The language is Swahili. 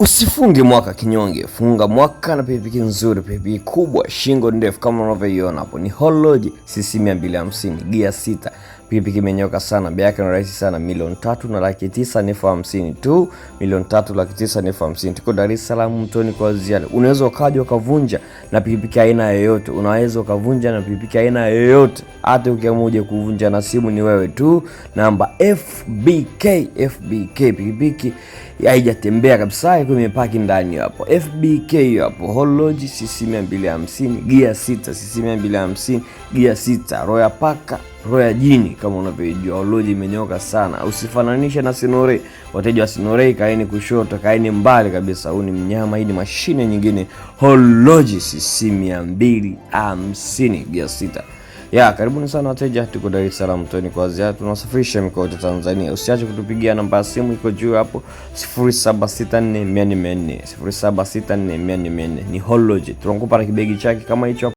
Usifunge mwaka kinyonge, funga mwaka na pikipiki nzuri, pikipiki kubwa, shingo ndefu kama unavyoiona hapo. Ni Hology CC 250 gia 6. Pikipiki imenyoka sana, bei yake ni rahisi sana, 3,950,000 tu, 3,950,000. Tuko Dar es Salaam Mtoni kwa ziada. Unaweza ukaja ukavunja na pikipiki aina yoyote, unaweza ukavunja na pikipiki aina yoyote. Hata ukiamua kuvunja na simu ni wewe tu. Namba FBK pikipiki haijatembea kabisa, iko imepaki ndani hapo. FBK hapo, Hology CC 250 gia 6, CC 250 gia 6, Royal Paka, Royal Jini kama unavyojua. Hology imenyoka sana, usifananishe na Sinore. Wateja wa Sinore kaeni kushoto, kaeni mbali kabisa. Huu ni mnyama, hii ni mashine nyingine. Hology CC 250 gia 6. Karibuni sana wateja, tuko Dar es Salaam Mtoni kwa ziada, tunasafirisha mikoa yote Tanzania. Usiache kutupigia, namba ya simu iko juu hapo, 0764 400 0764 400. Ni Hology, tunakupa kibegi chake kama hicho.